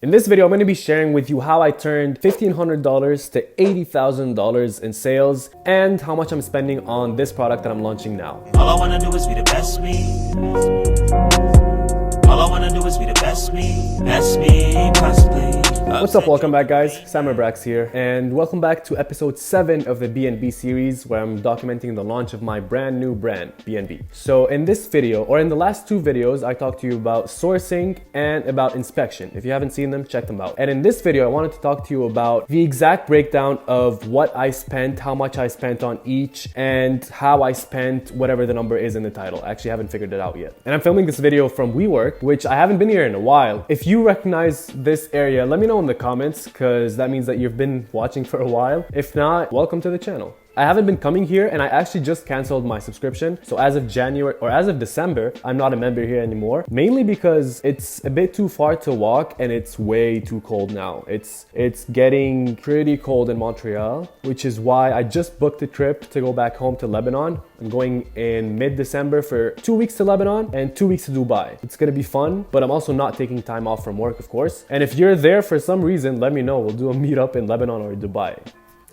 In this video, I'm going to be sharing with you how I turned $1,500 to $80,000 in sales and how much I'm spending on this product that I'm launching now. All I wanna do is be the best me. All I wanna do is be the best me possibly. What's up? Welcome back, guys. Brax here, and welcome back to episode 7 of the BNB series, where I'm documenting the launch of my brand new brand, BNB. So in this video, or in the last 2 videos, I talked to you about sourcing and about inspection. If you haven't seen them, check them out. And in this video, I wanted to talk to you about the exact breakdown of what I spent, how much I spent on each, and how I spent whatever the number is in the title. I actually haven't figured it out yet. And I'm filming this video from WeWork, which I haven't been here in a while. If you recognize this area, let me know in the comments, because that means that you've been watching for a while. If not, welcome to the channel. I haven't been coming here, and I actually just canceled my subscription. So as of January, or as of December, I'm not a member here anymore, mainly because it's a bit too far to walk and it's way too cold now. It's getting pretty cold in Montreal, which is why I just booked a trip to go back home to Lebanon. I'm going in mid-December for 2 weeks to Lebanon and 2 weeks to Dubai. It's gonna be fun, but I'm also not taking time off from work, of course. And if you're there for some reason, let me know. We'll do a meetup in Lebanon or Dubai,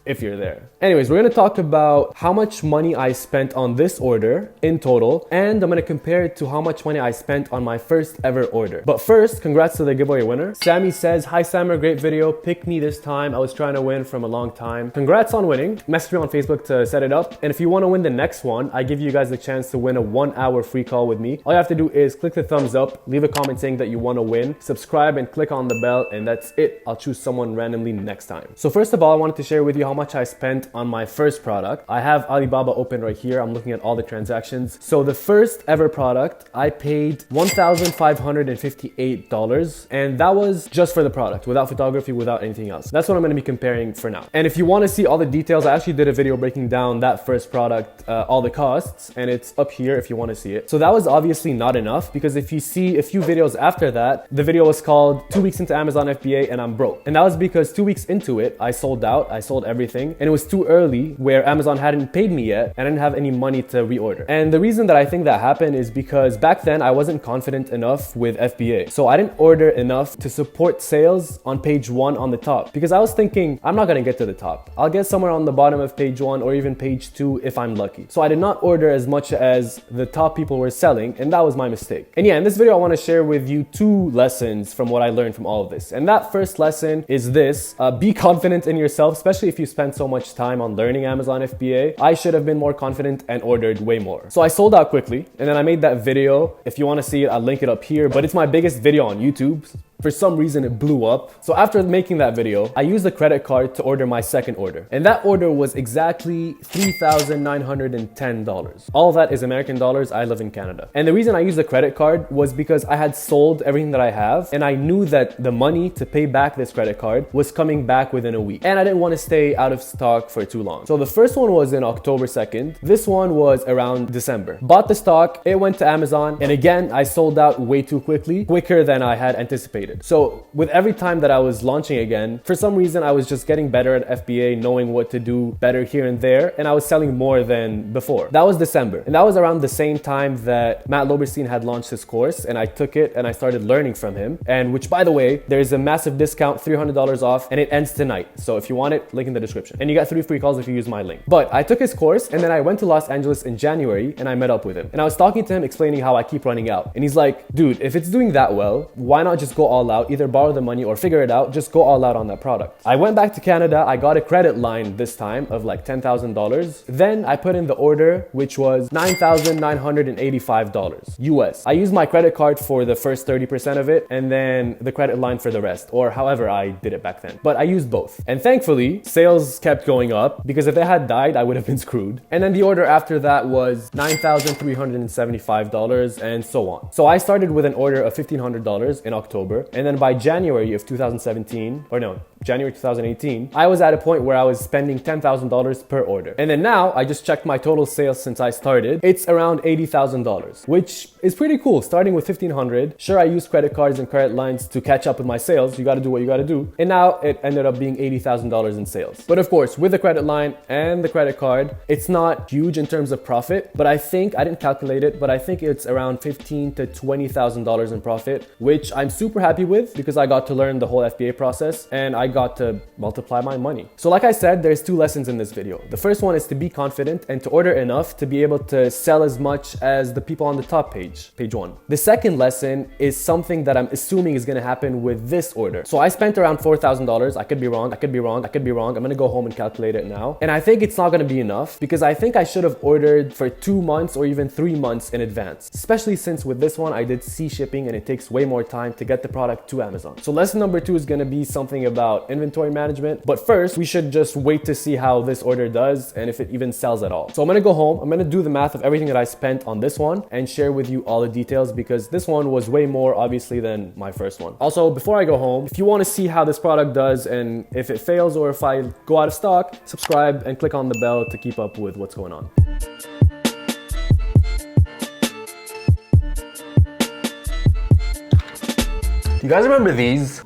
if you're there. Anyways, we're gonna talk about how much money I spent on this order in total, and I'm gonna compare it to how much money I spent on my first ever order. But first, congrats to the giveaway winner. Sammy says, "Hi Sammer, great video. Pick me this time. I was trying to win from a long time." Congrats on winning. Message me on Facebook to set it up. And if you wanna win the next one, I give you guys the chance to win a 1-hour free call with me. All you have to do is click the thumbs up, leave a comment saying that you wanna win, subscribe and click on the bell, and that's it. I'll choose someone randomly next time. So first of all, I wanted to share with you how much I spent on my first product. I have Alibaba open right here. I'm looking at all the transactions. So the first ever product, I paid $1,558, and that was just for the product, without photography, without anything else. That's what I'm going to be comparing for now. And if you want to see all the details, I actually did a video breaking down that first product, all the costs, and it's up here if you want to see it. So that was obviously not enough, because if you see a few videos after that, the video was called 2 weeks into Amazon FBA and I'm broke. And that was because 2 weeks into it, I sold out, I sold everything, and it was too early where Amazon hadn't paid me yet and I didn't have any money to reorder. And the reason that I think that happened is because back then I wasn't confident enough with FBA. So I didn't order enough to support sales on page 1 on the top, because I was thinking I'm not gonna get to the top. I'll get somewhere on the bottom of page 1 or even page 2 if I'm lucky. So I did not order as much as the top people were selling, and that was my mistake. And yeah, in this video I want to share with you 2 lessons from what I learned from all of this. And that first lesson is this: be confident in yourself, especially if you spend so much time on learning Amazon FBA. I should have been more confident and ordered way more. So I sold out quickly, and then I made that video. If you want to see it, I'll link it up here, but it's my biggest video on YouTube. For some reason, it blew up. So after making that video, I used a credit card to order my second order. And that order was exactly $3,910. All of that is American dollars. I live in Canada. And the reason I used the credit card was because I had sold everything that I have, and I knew that the money to pay back this credit card was coming back within a week. And I didn't want to stay out of stock for too long. So the first one was in October 2nd. This one was around December. Bought the stock, it went to Amazon, and again, I sold out way too quickly, quicker than I had anticipated. So with every time that I was launching again, for some reason, I was just getting better at FBA, knowing what to do better here and there, and I was selling more than before. That was December. And that was around the same time that Matt Loberstein had launched his course, and I took it and I started learning from him. And which, by the way, there's a massive discount, $300 off, and it ends tonight. So if you want it, link in the description. And you got 3 free calls if you use my link. But I took his course, and then I went to Los Angeles in January, and I met up with him. And I was talking to him, explaining how I keep running out. And he's like, dude, if it's doing that well, why not just go all out, either borrow the money or figure it out, just go all out on that product. I went back to Canada, I got a credit line this time of like $10,000. Then I put in the order, which was $9,985 US. I used my credit card for the first 30% of it, and then the credit line for the rest, or however I did it back then. But I used both. And thankfully, sales kept going up, because if they had died, I would have been screwed. And then the order after that was $9,375 and so on. So I started with an order of $1,500 in October, and then by January of 2017, or no, January 2018, I was at a point where I was spending $10,000 per order. And then now I just checked my total sales since I started. It's around $80,000, which is pretty cool. Starting with $1,500. Sure, I used credit cards and credit lines to catch up with my sales. You got to do what you got to do. And now it ended up being $80,000 in sales. But of course, with the credit line and the credit card, it's not huge in terms of profit, but I didn't calculate it, but I think it's around $15,000 to $20,000 in profit, which I'm super happy with because I got to learn the whole FBA process and I got to multiply my money. So like I said, there's two lessons in this video. The first one is to be confident and to order enough to be able to sell as much as the people on the top page 1. The second lesson is something that I'm assuming is going to happen with this order. So I spent around $4,000. I could be wrong. I'm going to go home and calculate it now. And I think it's not going to be enough because I think I should have ordered for 2 months or even 3 months in advance, especially since with this one I did sea shipping and it takes way more time to get the product to Amazon. So lesson number 2 is going to be something about inventory management, but first we should just wait to see how this order does and if it even sells at all. So I'm going to go home, I'm going to do the math of everything that I spent on this one and share with you all the details because this one was way more obviously than my first one. Also, before I go home, if you want to see how this product does and if it fails or if I go out of stock, subscribe and click on the bell to keep up with what's going on. You guys remember these?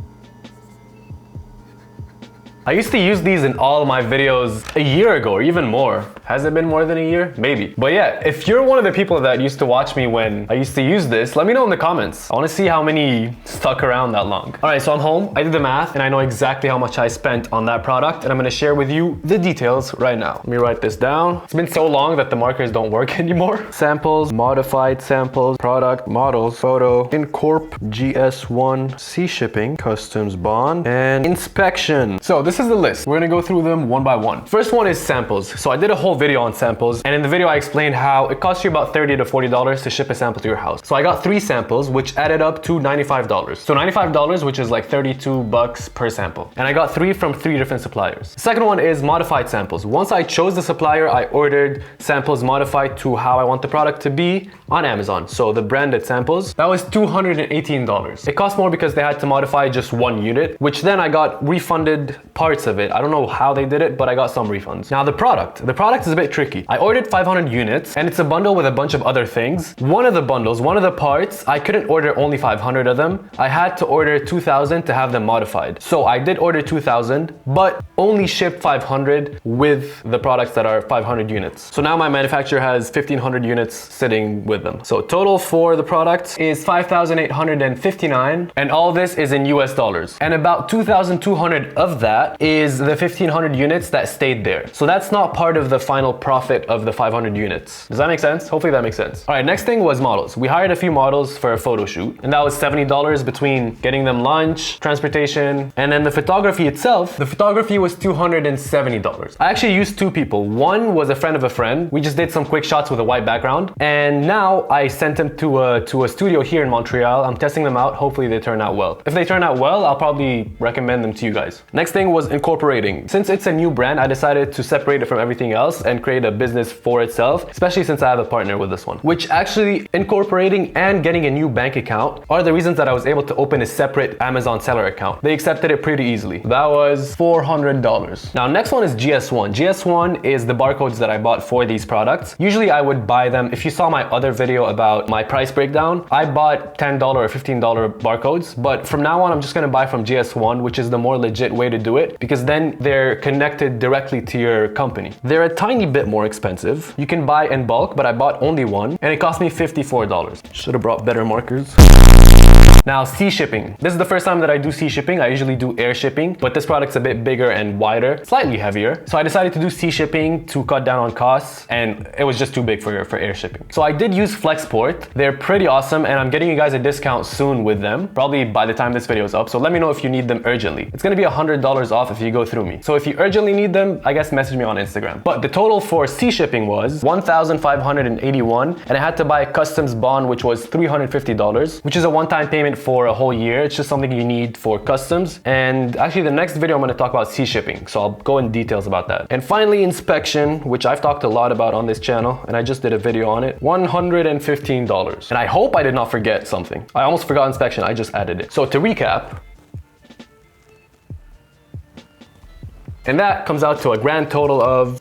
I used to use these in all of my videos a year ago or even more. Has it been more than a year? Maybe. But yeah, if you're one of the people that used to watch me when I used to use this, let me know in the comments. I want to see how many stuck around that long. All right, so I'm home. I did the math and I know exactly how much I spent on that product and I'm going to share with you the details right now. Let me write this down. It's been so long that the markers don't work anymore. Samples, modified samples, product, models, photo, Incorp, GS1, sea shipping, customs bond, and inspection. So this is the list. We're gonna go through them one by one. First one is samples. So I did a whole video on samples, and in the video I explained how it costs you about $30 to $40 to ship a sample to your house. So I got 3 samples, which added up to $95. So $95, which is like 32 bucks per sample. And I got 3 from 3 different suppliers. The second one is modified samples. Once I chose the supplier, I ordered samples modified to how I want the product to be on Amazon. So the branded samples, that was $218. It cost more because they had to modify just 1 unit, which then I got refunded parts of it. I don't know how they did it, but I got some refunds. Now the product is a bit tricky. I ordered 500 units and it's a bundle with a bunch of other things. One of the bundles, one of the parts, I couldn't order only 500 of them. I had to order 2,000 to have them modified. So I did order 2,000, but only shipped 500 with the products that are 500 units. So now my manufacturer has 1,500 units sitting with them. So total for the product is 5,859, and all this is in US dollars. And about 2,200 of that is the 1,500 units that stayed there. So that's not part of the final profit of the 500 units. Does that make sense? Hopefully that makes sense. All right, next thing was models. We hired a few models for a photo shoot, and that was $70 between getting them lunch, transportation, and then the photography itself. The photography was $270. I actually used 2 people. One was a friend of a friend. We just did some quick shots with a white background, and now I sent them to a studio here in Montreal. I'm testing them out. Hopefully they turn out well. If they turn out well, I'll probably recommend them to you guys. Next thing was incorporating. Since it's a new brand, I decided to separate it from everything else and create a business for itself, especially since I have a partner with this one. Which actually, incorporating and getting a new bank account are the reasons that I was able to open a separate Amazon seller account. They accepted it pretty easily. That was $400. Now next one is GS1. GS1 is the barcodes that I bought for these products. Usually I would buy them. If you saw my other video about my price breakdown, I bought $10 or $15 barcodes, but from now on I'm just gonna buy from GS1, which is the more legit way to do it, because then they're connected directly to your company. They're a tiny bit more expensive. You can buy in bulk, but I bought only one and it cost me $54. Should have brought better markers. Now, sea shipping. This is the first time that I do sea shipping. I usually do air shipping, but this product's a bit bigger and wider, slightly heavier. So I decided to do sea shipping to cut down on costs, and it was just too big for air shipping. So I did use Flexport. They're pretty awesome, and I'm getting you guys a discount soon with them, probably by the time this video is up. So let me know if you need them urgently. It's gonna be $100 off if you go through me. So if you urgently need them, I guess message me on Instagram. But the total for sea shipping was $1,581, and I had to buy a customs bond, which was $350, which is a one-time payment for a whole year. It's just something you need for customs. And actually the next video I'm going to talk about sea shipping, so I'll go in details about that. And finally, inspection, which I've talked a lot about on this channel, and I just did a video on it, $115. And I hope I did not forget something. I almost forgot inspection, I just added it. So to recap, And that comes out to a grand total of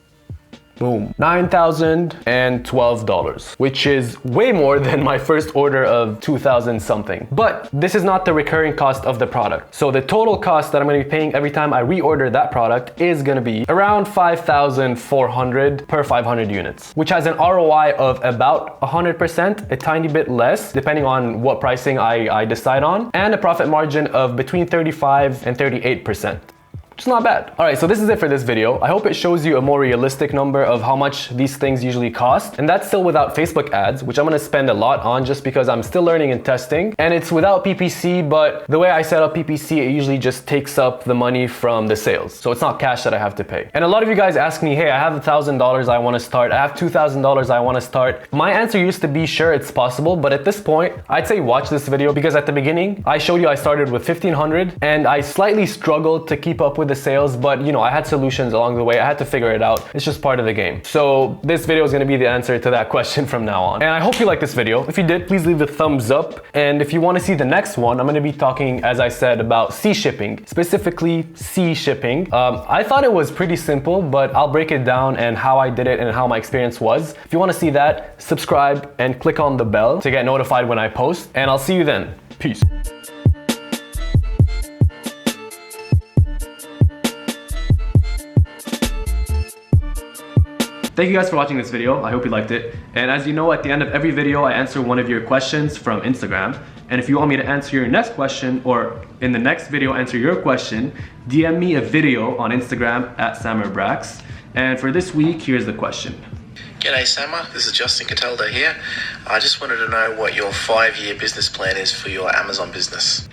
boom, $9,012, which is way more than my first order of 2,000 something. But this is not the recurring cost of the product. So the total cost that I'm gonna be paying every time I reorder that product is gonna be around 5,400 per 500 units, which has an ROI of about 100%, a tiny bit less, depending on what pricing I decide on, and a profit margin of between 35 and 38%. It's not bad. All right, so this is it for this video. I hope it shows you a more realistic number of how much these things usually cost. And that's still without Facebook ads, which I'm gonna spend a lot on just because I'm still learning and testing. And it's without PPC, but the way I set up PPC, it usually just takes up the money from the sales. So it's not cash that I have to pay. And a lot of you guys ask me, hey, I have $1,000 I wanna start. I have $2,000 I wanna start. My answer used to be, sure, it's possible. But at this point, I'd say watch this video because at the beginning, I showed you I started with 1,500 and I slightly struggled to keep up with the sales, but you know, I had solutions along the way. I had to figure it out. It's just part of the game. So this video is going to be the answer to that question from now on. And I hope you liked this video. If you did, please leave a thumbs up. And if you want to see the next one, I'm going to be talking, as I said, about sea shipping, specifically sea shipping. I thought it was pretty simple, but I'll break it down and how I did it and how my experience was. If you want to see that, subscribe and click on the bell to get notified when I post. And I'll see you then. Peace. Thank you guys for watching this video. I hope you liked it. And as you know, at the end of every video, I answer one of your questions from Instagram. And if you want me to answer your next question, or in the next video answer your question, DM me a video on Instagram at Brax. And for this week, here's the question. G'day Samar, this is Justin Cataldo here. I just wanted to know what your 5-year business plan is for your Amazon business.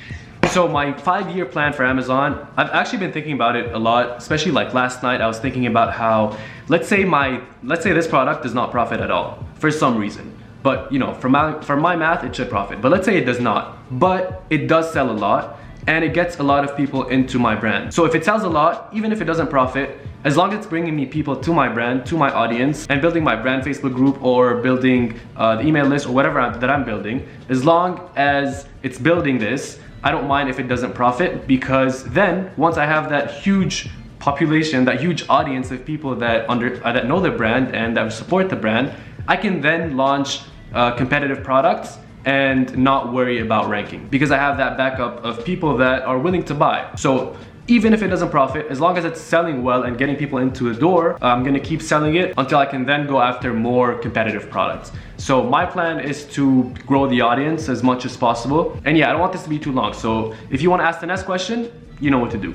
So my 5-year plan for Amazon, I've actually been thinking about it a lot, especially like last night. I was thinking about how, let's say this product does not profit at all for some reason. But you know, for my math, it should profit. But let's say it does not, but it does sell a lot and it gets a lot of people into my brand. So if it sells a lot, even if it doesn't profit, as long as it's bringing me people to my brand, to my audience, and building my brand Facebook group or building the email list or whatever that I'm building, as long as it's building this, I don't mind if it doesn't profit, because then once I have that huge population, that huge audience of people that know the brand and that support the brand, I can then launch competitive products and not worry about ranking, because I have that backup of people that are willing to buy. So even if it doesn't profit, as long as it's selling well and getting people into the door, I'm gonna keep selling it until I can then go after more competitive products. So my plan is to grow the audience as much as possible. And yeah, I don't want this to be too long. So if you wanna ask the next question, you know what to do.